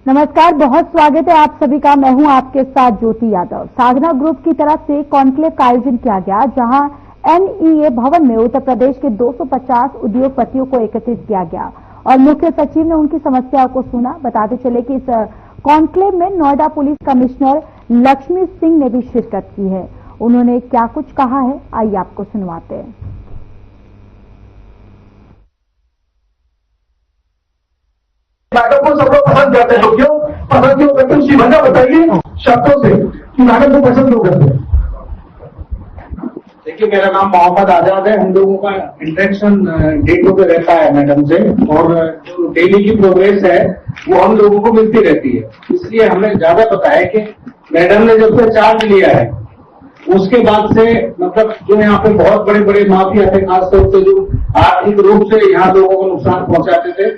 नमस्कार, बहुत स्वागत है आप सभी का। मैं हूं आपके साथ ज्योति यादव। साधना ग्रुप की तरफ से कॉन्क्लेव का आयोजन किया गया, जहां NEA भवन में उत्तर प्रदेश के 250 उद्योगपतियों को एकत्रित किया गया और मुख्य सचिव ने उनकी समस्याओं को सुना। बताते चले कि इस कॉन्क्लेव में नोएडा पुलिस कमिश्नर लक्ष्मी सिंह ने भी शिरकत की है। उन्होंने क्या कुछ कहा है, आइए आपको सुनवाते हैं। मैडम को सब लोग पसंद करते हैं, तो क्यों करते हैं उसकी वजह बताइए शब्दों से कि मैडम को पसंद क्यों करते हैं। देखिए, मेरा नाम मोहम्मद आजाद है। हम लोगों का इंटरेक्शन डेटों पे रहता है मैडम से, और जो डेली की प्रोग्रेस है वो हम लोगों को मिलती रहती है। इसलिए हमें ज्यादा पता है कि मैडम ने जब से चार्ज लिया है उसके बाद से मतलब जो यहाँ पे बहुत बड़े बड़े माफिया थे, खासतौर से जो आर्थिक रूप से यहाँ लोगों को नुकसान पहुंचाते थे,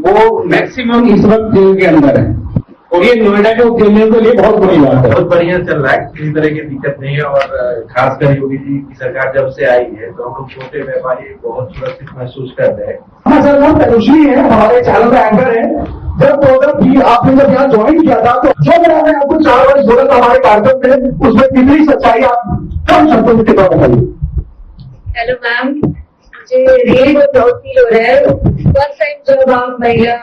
वो मैक्सिमम इस वक्त जेल के अंदर है। और ये नोएडा के उद्यमियों के लिए बहुत बड़ी बात है। बहुत बढ़िया चल रहा है, किसी तरह की दिक्कत नहीं है। और खासकर योगी जी की सरकार जब से आई है तो हम लोग छोटे व्यापारी बहुत सुरक्षित महसूस करते हैं। हाँ सर, हम तनुश्री है, हमारे चैनल का एंकर है। जब 2020 आपने जब यहाँ ज्वाइन किया था तो जो मैंने आपको 4 वर्ष बोला था हमारे कार्यक्रम में, उसमें कितनी सच्चाई आप कम शब्दों में कितना बताइए। हेलो मैम, मुझे रियली बहुत प्राउड फील हो रहा है। फर्स्ट टाइम जब आप महिला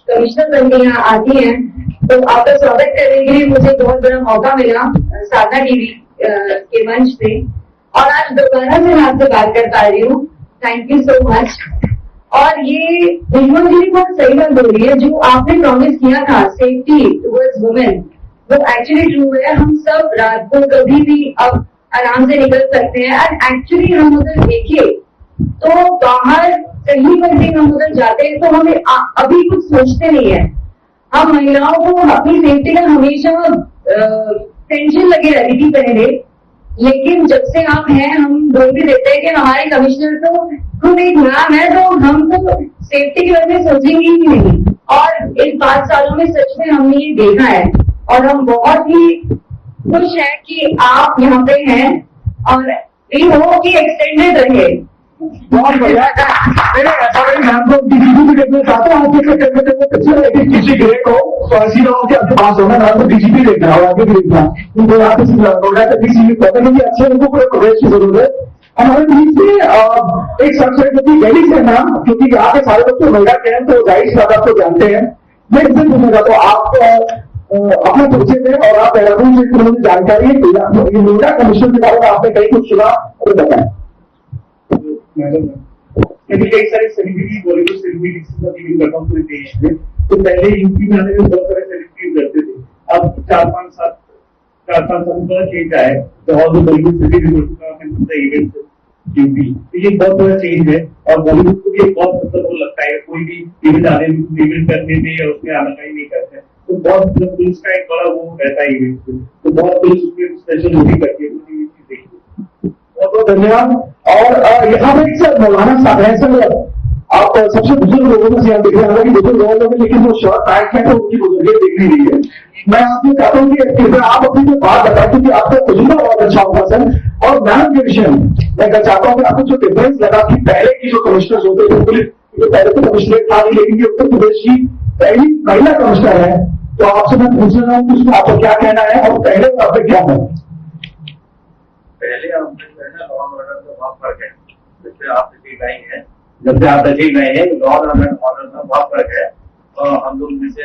कमिश्नर बनने यहाँ आती हैं तो आपका स्वागत करने के लिए मुझे बहुत बड़ा मौका मिला साधना टीवी के मंच पे, और आज दोबारा से मैं आपसे बात कर पा रही हूँ। Thank you so much. और ये बिल्कुल जी बहुत सही बात बोल रही है, जो आपने प्रॉमिस किया था सेफ्टी टुवर्ड्स वुमेन, वो एक्चुअली ट्रू है। हम सब रात को कभी भी अब आराम से निकल सकते हैं। एंड एक्चुअली हम उधर देखे तो बाहर कहीं पर भी हम उधर जाते हैं तो हमें अभी कुछ सोचते नहीं है। हम महिलाओं को अपनी सेफ्टी का हमेशा टेंशन लगी रहती थी पहले, लेकिन जब से आप हैं हम बोल भी देते हैं कि हमारे कमिश्नर तो खुद एक नाम है, तो हम तो सेफ्टी के बारे में सोचेंगे ही नहीं। और इन 5 सालों में सच में हमने ये देखा है और हम बहुत ही खुश हैं कि आप यहाँ पे हैं और ये हो कि एक्सटेंडेड रहे। बहुत बढ़िया। डीजीपी भी देखना चाहते हैं किसी ग्रे को तो ऐसी लोगों के आपके पास होना ना, तो डीजीपी देखना और आगे भी देखना। उनको आपके नोएडा का डीसीपी पता नहीं कि अच्छे लोगों को प्रवेश की जरूरत है। हमारे बीच में एक शख्स है जो कि दिल्ली से नाम, क्योंकि यहाँ के सारे लोग तो नोएडा के हैं तो जाहिर सी बात आपको जानते हैं। मैं इससे पूछूंगा तो आप अपने परिचय दें और आप देहरादून से जानकारी है नोएडा कमिश्नर के बारे में आपने कहीं कुछ सुना और बताएं। मैंने कई सारे सेलिब्रिटी, बॉलीवुड सेलिब्रिटीज का टीवी करता हूँ पूरे देश में। तो पहले यूपी में आने में बहुत सारे सेलिब्रिटीज करते थे। अब 4-5 साल का चेंज आया है। तो और बॉलीवुड इवेंट यूपी, तो ये बहुत बड़ा चेंज है। और बॉलीवुड को भी एक बहुत मतलब वो लगता है, कोई भी इवेंट करने में और उसमें आनाकानी नहीं करते हैं। तो बहुत पुलिस का एक बड़ा वो रहता है इवेंट में, तो बहुत पुलिस उसमें स्पेशल ड्यूटी करती है। बहुत बहुत धन्यवाद। और यहाँ पे सर मौलाना साहब हैं। सर आप सबसे बुजुर्ग लोगों से यहाँ देख रहे हैं, बुजुर्ग लोगों में लेकिन वो शॉर्ट पैंट है तो उनकी बुजुर्ग दिख नहीं रही है। मैं आपसे चाहता हूँ कि कृपया आप अपनी जो बात बताएं, क्योंकि आपका तजुर्बा बहुत अच्छा होगा सर। और मैडम के विषय में मैं चाहता हूँ कि आपको जो डिफरेंस लगा कि पहले की जो कमिश्नर होते थे, पुलिस पहले तो कमिश्नर था नहीं, लेकिन ये उत्तर प्रदेश की पहली महिला कमिश्नर है, तो आपसे मैं पूछ रहा हूँ कि उसमें आपको क्या कहना है और पहले और अब क्या है। पहले ऑर्डर का बहुत फर्क है। जैसे आप देखी गई है, जब से आप देखी गए हैं ऑर्डर का बहुत फर्क है। और हम लोग जैसे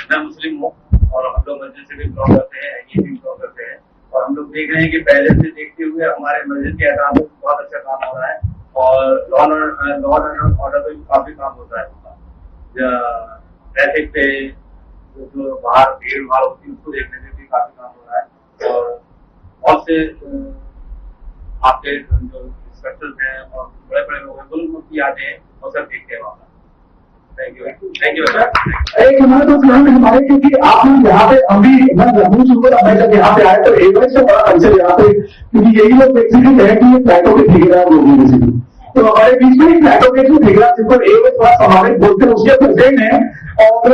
मैं मुस्लिम हूँ और हम लोग मस्जिद से भी बिलोंग करते हैं, ये भी बिलोंग करते हैं। और हम लोग देख रहे हैं कि पहले से देखते हुए हमारे मस्जिद के एहतराम में बहुत अच्छा काम हो रहा है और लॉ एंड ऑर्डर पे भी काफी काम होता है। ट्रैफिक पे जो बाहर भीड़ भाड़ होती है उसको देखने में भी काफी काम हो रहा है। और बहुत से आपके जो इंस्पेक्टर्स हैं और बड़े बड़े लोग हैं, वो लोग की यादें हैं और सब देखते हैं वहाँ। Thank you. एक हमारे पास नाम है हमारे, क्योंकि आप यहाँ पे अभी मैं जम्मू से मैं जब यहाँ पे आए तो एक से बड़ा कल्चर यहाँ पे, क्योंकि यही लोग बेसिकली है कि ये फ्लैटों के ठेकेदार लोग हैं बेसिकली। तो हमारे बीच में फ्लैटों के जो ठेकेदार जिन पर एक पास हमारे बोलते हैं उसके प्रेसिडेंट है, और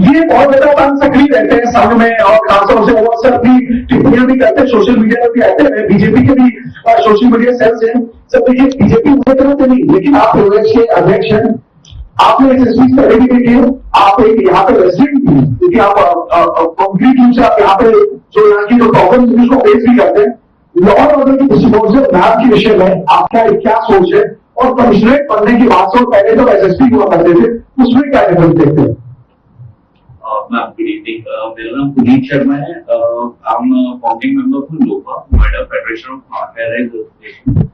ये बहुत ज्यादा सक्रिय रहते हैं संघ में और खासतौर से वो अक्सर अपनी टिप्पणियां भी करते हैं, सोशल मीडिया पर भी आते हैं। बीजेपी के भी सोशल मीडिया सेल्स हैं सब। देखिए बीजेपी उस तरह से नहीं, लेकिन आप प्रदेश के अध्यक्ष हैं, आपने एसएसपी से रेडी देखी है, आप एक यहाँ पे रेसिडेंट भी हैं, क्योंकि आप कंप्लीट रूप से आप यहाँ पे जो यहाँ की जो प्रॉब्लम है उसको फेस भी करते हैं। लॉ एंड ऑर्डर की डिस्पोजल मैप के विषय में आपका क्या सोच है, और कमिश्नरेट बनने की बात से पहले जो एसएसपी हुआ करते थे उसमें क्या डिफरेंस देखते हैं? मैम गुड इवनिंग, मेरा नाम पुनीत शर्मा है। I am founding member for लोपा, Noida federation of higher education,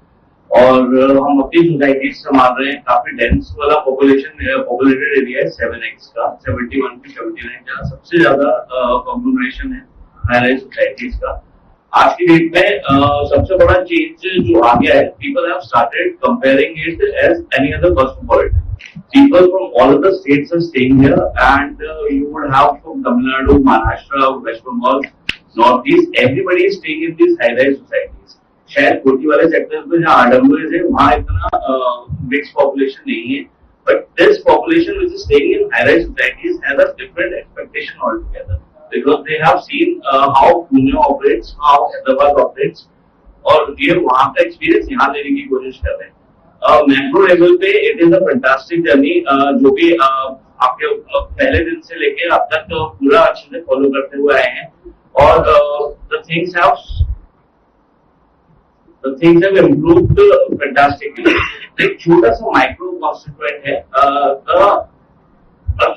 और हम अपनी सोसाइटी संभाल रहे हैं। काफी डेंस वाला पॉपुलेटेड एरिया है 7x का, 71 to 79, जहाँ सबसे ज्यादा कॉन्ग्लोमरेशन है हायर सोसाइटीज का। आज की डेट में सबसे बड़ा चेंज जो आ गया है, people have started comparing it as any other cosmopolitan. People from all of the states are staying here, and you would have from Tamil Nadu, Maharashtra, West Bengal, Northeast, everybody is staying in these high-rise societies. शायद कोटी वाले sectors में जहाँ RWAs है वहाँ इतना mix population नहीं है, but this population which is staying in high-rise societies has a different expectation altogether, because they have seen how Pune operates, how Hyderabad operates, और ये वहाँ का एक्सपीरियंस यहाँ लेने की कोशिश कर रहे हैं। मैक्रो लेवल पे it is a fantastic journey, जो कि आपके पहले दिन से लेके अब तक पूरा अच्छे से फॉलो करते हुए आए हैं, और the things have improved fantastically. एक छोटा सा माइक्रो कॉन्स्टिट्यूएंट है,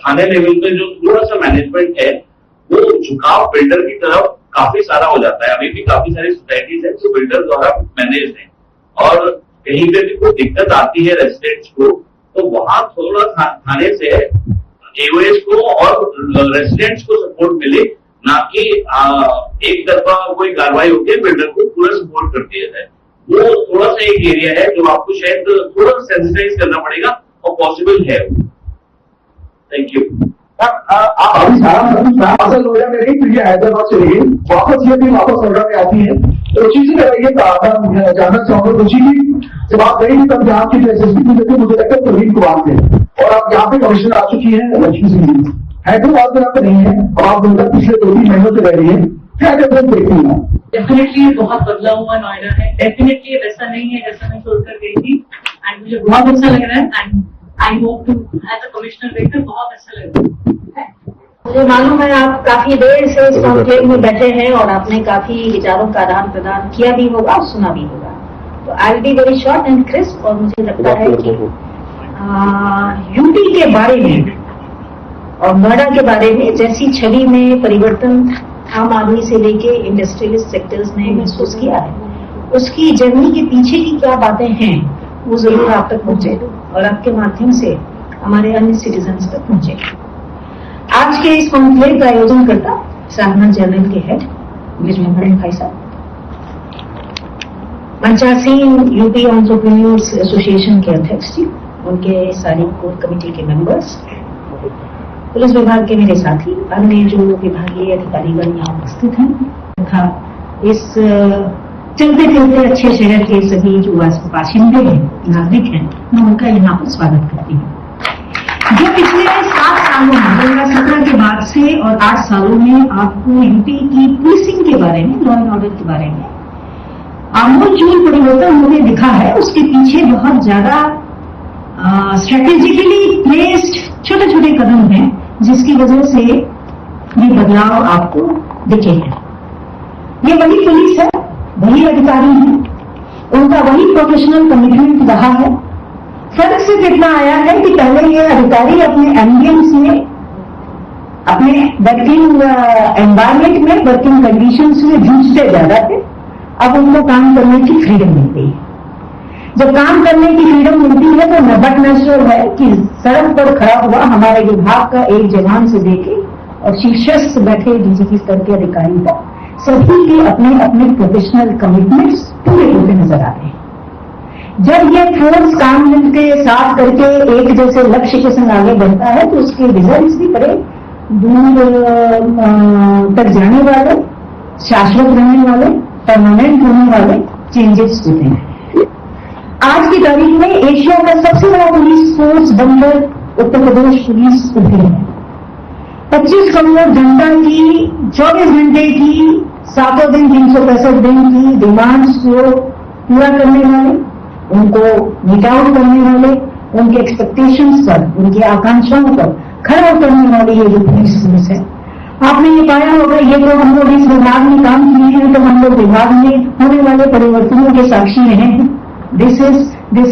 थाने लेवल पे जो थोड़ा सा मैनेजमेंट है वो झुकाव बिल्डर की तरफ काफी सारा हो जाता है। अभी भी काफी सारी सोसाइटीज है जो बिल्डर द्वारा मैनेज है, और कहीं पे भी कोई दिक्कत आती है रेसिडेंट्स को, तो वहां थोड़ा थाने से एओएस को और रेसिडेंट्स को सपोर्ट मिले, ना कि एक तरफा कोई कार्रवाई होती है बिल्डर को पूरा सपोर्ट कर दिया जाए। वो थोड़ा सा एक एरिया है जो आपको शायद थोड़ा सेंसिटाइज करना पड़ेगा, और पॉसिबल है। Thank you. आप अभी सारा हासिल हो जाए नहीं, फिर ये हैदराबाद चली गई वापस, ये भी वापस नोएडा में आती है, तो रुचि से करेंगे। जानना चाहूंगा रुचि की जब आप गई थी तब यहाँ की एसएसपी थे, मुझे लगता है प्रवीण कुमार थे, और आप यहाँ पे कमिश्नर आ चुकी है लक्ष्मी सिंह। हैदराबाद में आप नहीं है, और आप उनका पिछले 2-3 महीनों से रह रही है, क्या डिफरेंस देखती हैं? डेफिनेटली बहुत बदला हुआ नोएडा है। डेफिनेटली वैसा नहीं है जैसा मैं छोड़कर गई थी, एंड मुझे बहुत अच्छा लग रहा है, and I hope to as a commissioner देखकर बहुत अच्छा लग रहा है। मुझे मालूम है आप काफी देर से इस कॉन्क्लेव में बैठे हैं और आपने काफी विचारों का आदान प्रदान किया भी होगा और सुना भी होगा, तो I will be very short and crisp. और मुझे लगता है कि यूपी के बारे में और नोएडा के बारे में जैसी छवि में परिवर्तन आम आदमी से लेके इंडस्ट्रियलिस्ट सेक्टर्स ने महसूस किया है, उसकी जर्नी के पीछे की क्या बातें हैं वो जरूर आप तक पहुंचे, और आपके माध्यम से हमारे अन्य सिटीजन्स तक पहुंचे। आज के इस कॉन्क्लेव का आयोजन करता साधना जनरल के हेड ब्रिजमोहन भाई साहब, पंचासीन यूपी एंटरप्रेन्योर्स एसोसिएशन के अध्यक्ष जी, उनके सारी कोर कमेटी के मेंबर्स, पुलिस विभाग के मेरे साथी, अन्य जो विभागीय अधिकारीगण यहाँ उपस्थित हैं, तथा इस चलते चलते अच्छे शहर के सभी जो बाशिंदे हैं, नागरिक हैं, मैं उनका यहाँ पर स्वागत करती हूँ। जो पिछले 7 सालों में 2017 के बाद से और 8 सालों में आपको यूपी की पुलिसिंग के बारे में, लॉ एंड ऑर्डर के बारे में आमूलचूल परिवर्तन हमें दिखा है, उसके पीछे बहुत ज्यादा स्ट्रेटेजिकली प्लेस्ड छोटे छोटे कदम हैं, जिसकी वजह से ये बदलाव आपको दिखे हैं। ये वही पुलिस है, वही अधिकारी हैं, उनका वही प्रोफेशनल कमिटमेंट रहा है। फर्क सिर्फ इतना आया है कि पहले ये अधिकारी अपने एम्बियंस में, अपने वर्किंग एनवायरमेंट में, वर्किंग कंडीशंस में जूझते ज्यादा थे, अब उनको काम करने की फ्रीडम मिल गई है। जब काम करने की फ्रीडम मिलती है तो नबट नेचुरल है कि सड़क पर खड़ा हुआ हमारे विभाग का एक जवान से लेके और शीर्षस्थ बैठे डीजीपी स्तर के अधिकारी तक सभी के अपने अपने प्रोफेशनल कमिटमेंट्स पूरे होते नजर आ रहे हैं। जब ये फोर्स काम के साथ करके एक जैसे लक्ष्य के संग आगे बढ़ता है तो उसके रिजल्ट्स भी बड़े दूर तक जाने वाले, शाश्वत रहने वाले, परमानेंट होने वाले चेंजेस होते हैं। आज की तारीख में एशिया का सबसे बड़ा पुलिस फोर्स बनकर उत्तर प्रदेश पुलिस उभरी है। 25 करोड़ जनता की 24 घंटे की 7 दिन 365 दिन की डिमांड्स को पूरा करने वाले, उनको मीट आउट करने वाले, उनके एक्सपेक्टेशंस पर, उनकी आकांक्षाओं पर खरा उतरने वाली ये जो पुलिस फोर्स है। आपने ये पाया होगा, ये तो हम लोग इस विभाग में काम किए हैं, तो हम लोग विभाग में होने वाले परिवर्तनों के साक्षी रहे हैं। This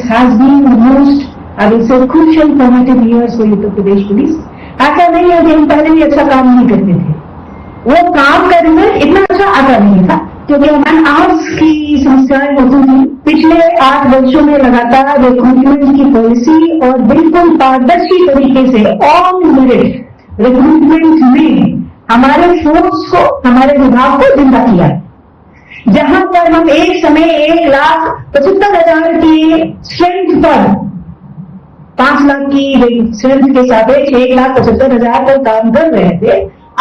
has been the most, I will say, crucial formative years for Uttar Pradesh police. ऐसा नहीं है कि हम पहले भी अच्छा काम नहीं करते थे, वो काम का रिजल्ट इतना अच्छा आता नहीं था, क्योंकि हमारे आर्ट्स की समस्याएं होती थी। पिछले 8 वर्षों में लगातार रिक्रूटमेंट की पॉलिसी और बिल्कुल पारदर्शी तरीके से ऑन मेरिट रिक्रूटमेंट में हमारे फोर्स को, हमारे विभाग को जिंदा किया। जहां पर हम एक समय 1,75,000 की स्ट्रेंथ पर, 5 लाख की स्ट्रेंथ के सापेक्ष 1,75,000 पर काम कर रहे थे,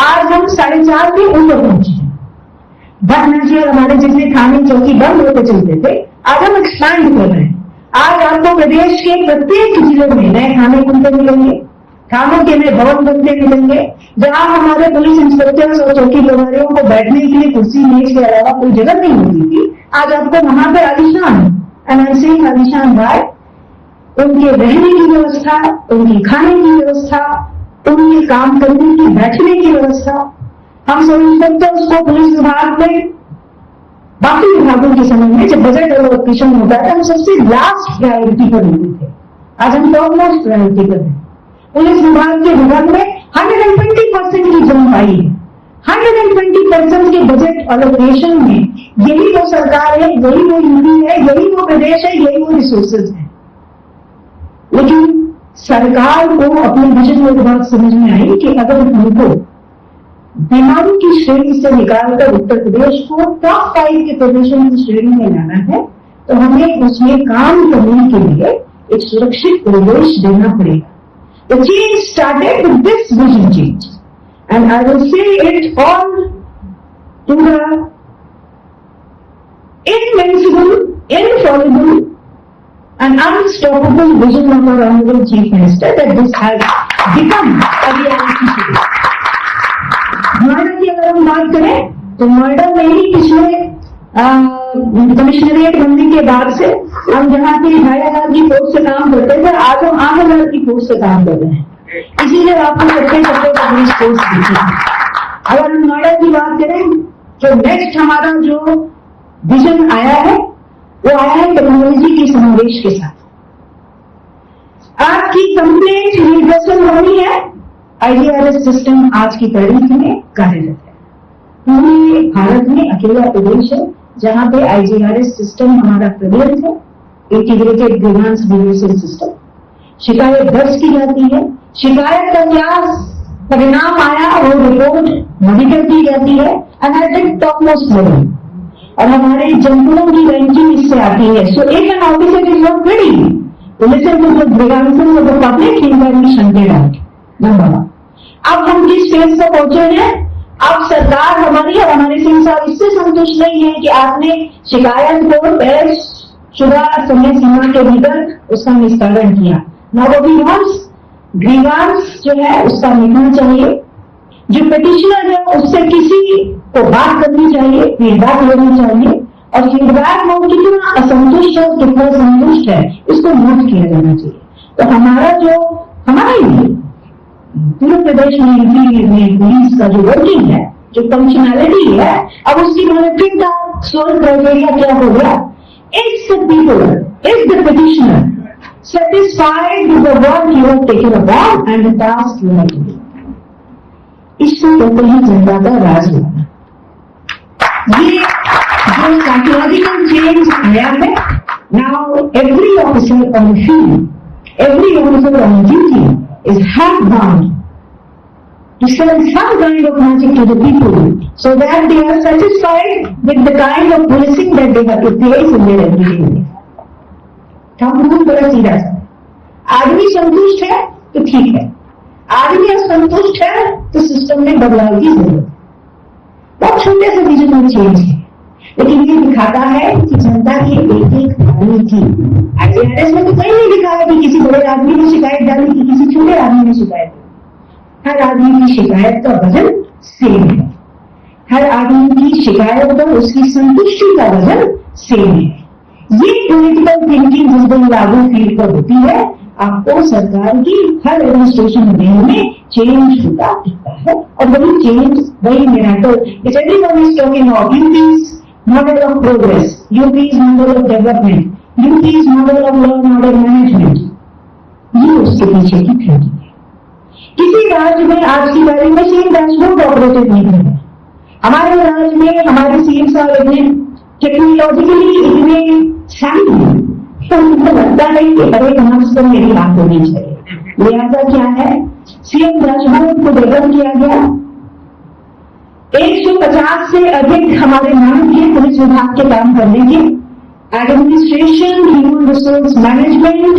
आज हम 4.5 के ऊपर पहुंचे। भटनाचिया हमारे जितने थाने चौकी बंद होते चलते थे, आज हम एक्सपैंड कर रहे हैं। आज आपको प्रदेश के प्रत्येक जिले में नए थाने खुलते मिलेंगे, थानों के नए भवन बनते मिलेंगे, जहां हमारे पुलिस इंस्पेक्टर्स और चौकी प्रभारियों को बैठने के लिए कुर्सी मेज के अलावा कोई जगह नहीं होती थी। आज आपको वहां पर आलिशान, एनआईसी आलिशान बाय, उनके रहने की व्यवस्था, उनकी खाने की व्यवस्था, उनके काम करने की, बैठने की व्यवस्था। हम सब इंस्पेक्टर्स को पुलिस विभाग में बाकी विभागों के समय में जब बजट एलोकेशन होता है, हम सबसे लास्ट प्रायोरिटी पर होते थे। आज हम टॉप मोस्ट प्रायोरिटी पर हैं। पुलिस विभाग के विभाग में 120% की जंप आई है। 120% के बजट एलोकेशन में यही वो सरकार है, यही वो यूपी है, यही वो प्रदेश है, यही वो रिसोर्सेज है। लेकिन सरकार को अपने बजट में बात समझ में आई कि अगर हमको बीमारी की श्रेणी से निकालकर उत्तर प्रदेश को टॉप 5 के प्रदर्शन की श्रेणी में लाना है, तो हमें उसमें काम करने के लिए एक सुरक्षित परिवेश देना पड़ेगा। The change started with this vision change, and I will say it all to the invincible, infallible, and unstoppable vision of our Honorable Chief Minister that this has become a reality today. Noida की अगर हम बात करें तो नोएडा में ही पिछले commissionerate बनने के बाद से हम जहाँ की 2,500 की फोर्स से काम करते थे, आज हम 8,000 की फोर्स से काम कर रहे हैं। इसीलिए आपको सबके पुलिस फोर्स दिखी। अगर हम नोएडा की बात करें तो नेक्स्ट हमारा जो विजन आया है वो आया है टेक्नोलॉजी के समावेश के साथ। आपकी कंप्लेंट रिवर्सल होनी है, आईजीआरएस सिस्टम आज की तारीख में कार्यरत है। पूरे भारत में अकेला प्रदेश है जहां पे आईजीआरएस सिस्टम हमारा प्रबलित है, इंटीग्रेटेड ग्रीवेंस रिड्यूसल सिस्टम। शिकायत दर्ज की जाती है, शिकायत का क्या परिणाम आया वो रिपोर्ट मॉनिटर की जाती है and at the top most level, और हमारे जनपदों की रैंकिंग इससे आती है। So if an officer is not ready to listen to the grievances of the public, he can be shunted out. Number 1। अब हम किस स्टेज पर पहुंचे हैं? अब सरकार हमारी और हमारे सिंह साहब इससे संतुष्ट नहीं है कि आपने शिकायत को तय शुदा समय सीमा के भीतर उसका निस्तारण किया। नाउ ग्रीवांस जो है उसका मिटना चाहिए। जो पिटिशनर है उससे किसी को बात करनी चाहिए, फीडबैक लेनी चाहिए, और फीडबैक में कितना असंतुष्ट है कितना संतुष्ट है इसको नोट किया जाना चाहिए। तो हमारा ही पूरे प्रदेश में यूपी पुलिस का जो वर्किंग है, जो फंक्शनैलिटी है, अब उसकी मॉनिटरिंग का सोल क्राइटेरिया क्या हो गया? Is the people, is the petitioner satisfied with the work you have taken upon and the task you have to do? इससे कहते हैं जनता का राज होना। ये जो साइकोलॉजिकल चेंज आया है, now every officer on the field, every officer on duty is hard-bound to sell some kind of magic to the people so that they are satisfied with the kind of policing that they have to face in their everyday life. बहुत बड़ा सीधा सा, आदमी संतुष्ट है तो ठीक है, आदमी असंतुष्ट है तो सिस्टम में बदलाव की जरूरत है। बहुत छोटे से विजन चेंज है, लेकिन ये दिखाता है कि जनता की एक आदमी की आईजीआरएस में तो कहीं नहीं लिखा है कि किसी बड़े आदमी ने शिकायत डाली कि किसी छोटे आदमी ने शिकायत दी। हर आदमी की शिकायत का वजन सेम है, हर आदमी की शिकायत पर उसकी संतुष्टि का वजन सेम है। ये पॉलिटिकल थिंकिंग जिस दिन लागू फील्ड पर होती है आपको सरकार की हर एडमिनिस्ट्रेशन में चेंज होता दिखता है, और वही चेंज, वही miracle is everyone is talking of UP's model of progress, UP's model of development, UP's model of law and order management, ये उसके पीछे की थिंकिंग है। किसी राज्य में आज की तारीख में सेम डैशबोर्ड ऑपरेटिव नहीं है। हमारे राज्य में हमारे सीएम साहब इतने टेक्नोलॉजिकली इतने savvy, तो उनको लगता है कि हर एक मार्क्स पर मेरी बात होनी चाहिए। लिहाजा क्या है, सीएम डैशबोर्ड को डेवलप किया गया। 150 से अधिक हमारे नाम के पुलिस विभाग के काम करने के, administration, human resource management,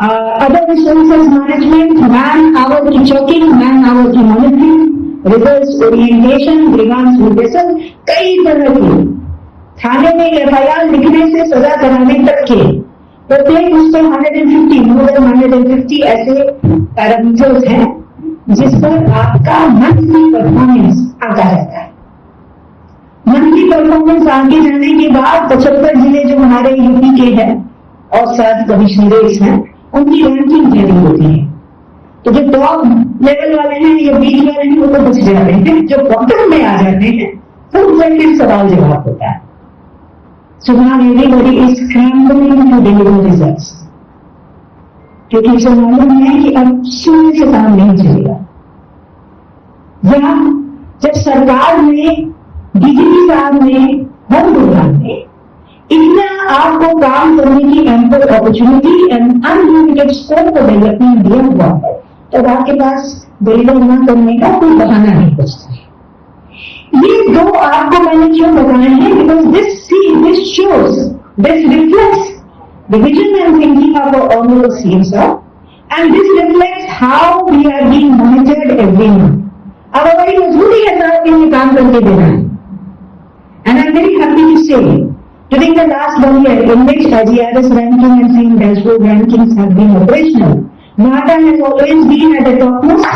other resources management, man hour की चेकिंग, मैन आवर की monitoring, reverse orientation, grievance redressal, कई तरह के थाने में एफआईआर लिखने से सजा कराने तक के प्रत्येक उस पर 150 मोर देन 150 ऐसे पैरामीटर्स हैं जिस पर आपका मंथली परफॉर्मेंस आता रहता है। मंथली परफॉर्मेंस आगे जाने के बाद 75 जिले जो हमारे यूपी के हैं और 7 कमिश्नरेट्स हैं, उनकी रैंकिंग जारी होती है। तो जो टॉप लेवल वाले हैं या बीच वाले हैं वो तो बच जाते हैं, जो बॉटम में आ जाते हैं तो उनसे फिर सवाल जवाब होता है। So now everybody is scrambling to deliver results, क्योंकि इसे मालूम है कि अब शून्य से काम नहीं चलेगा। या जब सरकार ने, डीजीपी साहब ने, होम विभाग ने इतना आपको काम करने की ample opportunity and unlimited scope for development दिया हुआ है, तब आपके पास डिलीवर न करने का कोई बहाना नहीं बचता है। ये दो आपको मैंने क्यों बताए हैं, because this shows, this reflects the vision and thinking of our honourable CM sir, and this reflects how we are being monitored every month. अब हमारी मजबूरी है साहब के लिए काम करके देना है, and I am very happy to say during the last 1 year in which GRS ranking and film dashboard rankings have been operational, NATA has always been at the topmost.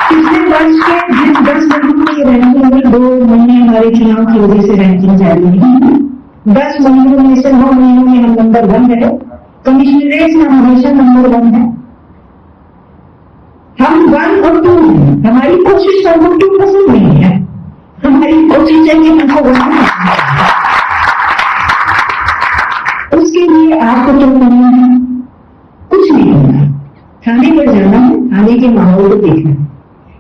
पिछले वर्ष के जिन 10 महीनों की रैंकिंग में 2 महीने हमारे चुनाव की वजह से रैंकिंग जारी नहीं है। 10 महीनों में से 9 महीनों में हम नंबर 1 रहे। कमिश्नरेट्स में हमेशा नंबर 1 है। हम 1 और 2 हैं। हमारी कोशिश हमको 2 पसंद नहीं है, हमारी कोशिश है कि हमको 1 उसके लिए आपको क्या करना है, कुछ नहीं करना है। थाने पर जाना है, थाने के माहौल को देखना है।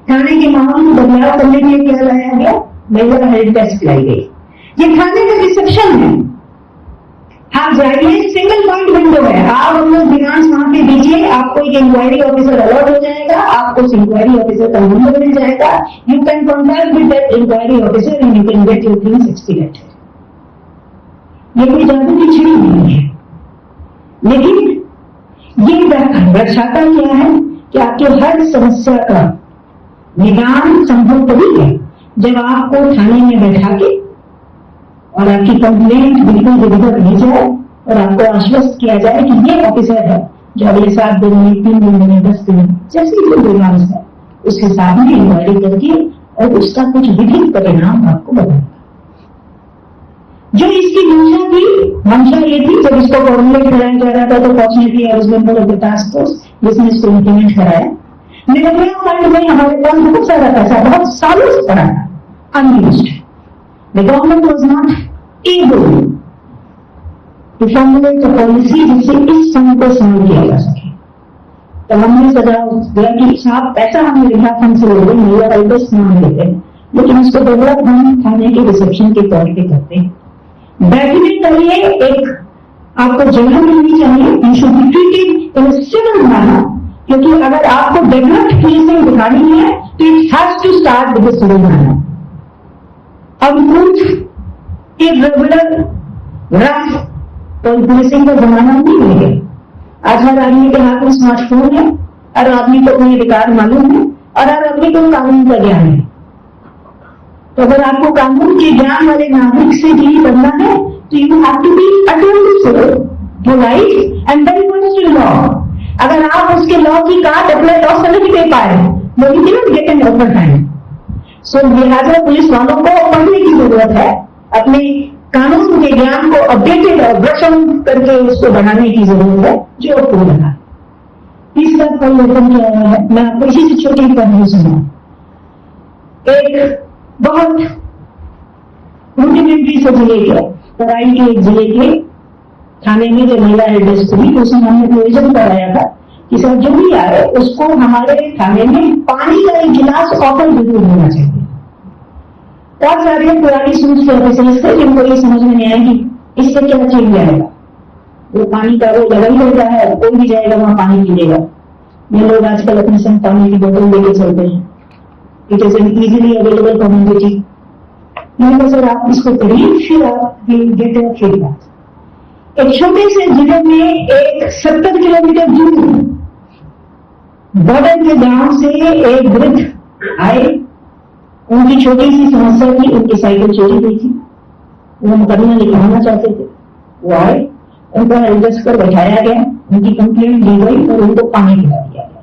थाने के माहौल में बदलाव करने के लिए क्या लाया गया, महिला हेल्थ डेस्क लाई गई। ये थाने का रिसेप्शन है। आप जाइए, सिंगल पॉइंट विंडो है, आप अपना डिमांड्स वहां पे दीजिए, आपको एक इंक्वायरी ऑफिसर अलॉट हो जाएगा, आपको उस इंक्वायरी ऑफिसर का नंबर मिल जाएगा। You can contact with that inquiry officer and you can get your things expedited. ये कोई जादू की छिड़ी नहीं है, लेकिन ये दर्शाता क्या है कि आपके हर समस्या का निदान संभव तभी है जब आपको थाने में बैठा के और आपकी कंप्लेंट बिल्कुल विधिवत ली जाए और आपको आश्वस्त किया जाए कि ये ऑफिसर है जो अगले 7 दिन में, 3 दिन में, 10 दिन में, जैसी जो डिमांड्स है उसके साथ में इंक्वायरी करके और उसका कुछ विधिक परिणाम आपको बताएगा। जो इसकी मंशा ये थी, जब इसको फॉर्मुलेट कराया जा रहा था तो fortunately I was member of the task force जिसने इसको इम्प्लीमेंट कराया। निर्भया फंड में हमारे पास बहुत सारा पैसा बहुत सालों से पड़ा था unused. The government was not able to formulate a policy जिससे इस फंड को इस्तेमाल किया जा सके। तो हमने सुझाव दिया कि साहब पैसा हम निर्भया फंड से ले लें, महिला हेल्प नाम लेते हैं, लेकिन उसको डेवलप हम थाने के रिसेप्शन के तौर पे करते हैं। बैठने के लिए एक आपको जगह मिलनी चाहिए, you should be treated in civil manner, क्योंकि अगर आपको डेवलप्ड पुलिसिंग दिखानी है तो it has to start with civil manner. अब कुछ इरेगुलर रफ पुलिसिंग का जमाना नहीं है। आज हर आदमी के हाथ में स्मार्टफोन है, हर आदमी को अपने अधिकार मालूम है और हर आदमी को कानून का ज्ञान है। तो अगर आपको कानून के ज्ञान वाले नागरिक से डील करना है तो you have to be attentive, polite and very much to law. अगर आप उसके लॉ की काट अपने लॉ से नहीं दे पाए तो you can get an overtime. So लिहाजा पुलिस वालों को पढ़ने की जरूरत है, अपने कानून के ज्ञान को अपडेटेड और ब्रश ऑन करके उसको बढ़ाने की जरूरत है, जो हो रहा है। तीसरा परिवर्तन क्या है, मैं आपको इसी से छोटी कहानी सुना। एक बहुत रूडिमेंट्री से जिले के, तराई के एक जिले के थाने में जब महिला हेडमिस्ट्रेस थी, उसमें हमने नियोजन कराया था कि सर जो भी आए उसको हमारे थाने में पानी का एक गिलास ऑफर जरूर होना चाहिए। बहुत सारे पुरानी सूच के ऑफिसर्स थे जिनको ये समझ में नहीं आया कि इससे क्या चेंज आएगा। वो पानी का वो लगा ही रहता है, कोई भी जाएगा वहां पानी पीएगा। ये लोग आजकल अपने संग पानी की बोतल लेके चलते हैं। It is an easily available community. मैंने कहा सर आप इसको करिए, फिर आप विल गेट अ फीडबैक। एक छोटे से जिले में एक 70 किलोमीटर दूर बॉर्डर के गांव से एक वृद्ध आए। उनकी छोटी सी समस्या थी, उनकी साइकिल चोरी हुई थी, वो मुकदमा लिखवाना चाहते थे। वो आए, उनको एडजस्ट कर बैठाया गया, उनकी कंप्लेंट दी गई और उनको पानी पिला दिया गया।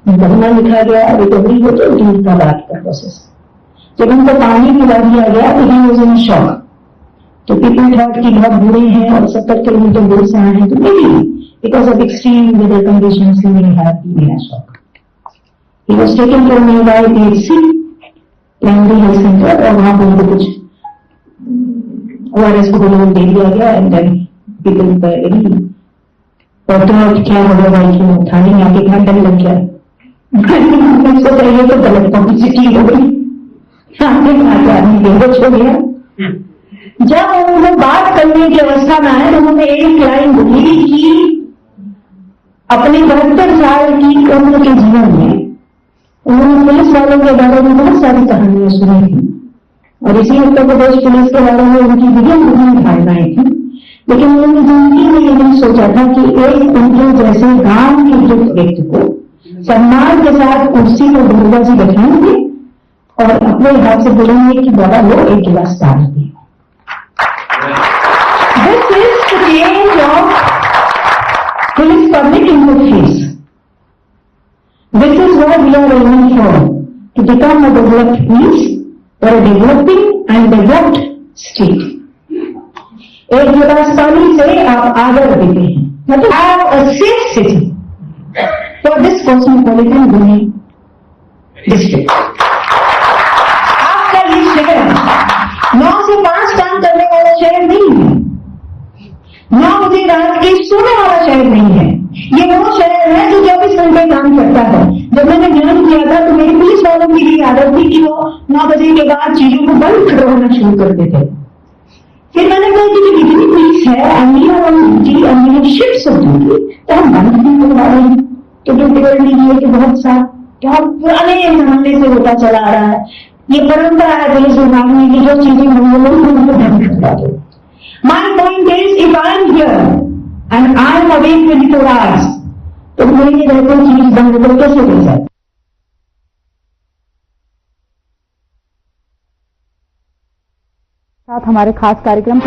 मुकदमा लिखा गया, रिकवरी हो तो दूर का बात का प्रोसेस। जब उनको पानी पिला दिया गया तो ही वाज इन शॉक। तो पीपल थॉट कि बहुत बुरे हैं और 70 किलोमीटर दूर से आए हैं, तो maybe because of extreme weather conditions he may have been in a shock. He was taken to nearby PHC, primary health centre, और वहां पर उनको कुछ ORS को दे दिया गया। एंड देन पीपल और क्या होगा भाई कि थाने में आके इतना डर लग गया। सोचा ये तो गलत पब्लिसिटी हो गई, आदमी छोड़ गया। जब उन्होंने बात करने की अवस्था में आए तो उन्होंने एक लाइन बोली कि अपने 72 साल की उम्र के जीवन में उन्होंने पुलिस वालों के बारे में बहुत सारी कहानियां सुनी थी और इसी उत्तर प्रदेश पुलिस के बारे में उनकी विभिन्न धारणाएं थी। लेकिन उन्होंने जिंदगी में ये नहीं सोचा था कि एक उनके जैसे गांव के वृद्ध व्यक्ति को सम्मान के साथ कुर्सी पर दुर्गा जी बैठाएंगे और अपने हाथ से बोलेंगे कि बाबा लो एक गिलास पानी दिए। This is the change of police public interface. This is what we are aiming for, to become a developed piece और a developing and developed state. एक गिलास पानी से आप आगे बढ़ते हैं, मतलब have a safe city for this cosmopolitan Delhi district. आपका ये शहर 9 से 5 काम करने वाला शहर नहीं है, 9 बजे रात के सोने वाला शहर नहीं है। ये वो शहर है जो 24 घंटे काम करता है। जब मैंने ज्ञान किया था तो मेरे पुलिस वालों की भी आदत थी कि वो 9 बजे के बाद चीजों को बंद करवाना शुरू कर देते। फिर मैंने कहा कि इतनी पुलिस है और शिफ्ट ऑफ ड्यूटी तो हम बंद नहीं करवा रहे हैं। तो डिफिकल्टी ये कि बहुत सा पुराने जमाने से होता चला आ रहा है, ये परंपरा है पुलिस विभाग में कि जो चीजें हम लोग उनको बंद करवा दो। My point is if I am here and I am awake 24 hours तो मेरी रहते चीज बंद कर कैसे हो जाए। साथ हमारे खास कार्यक्रम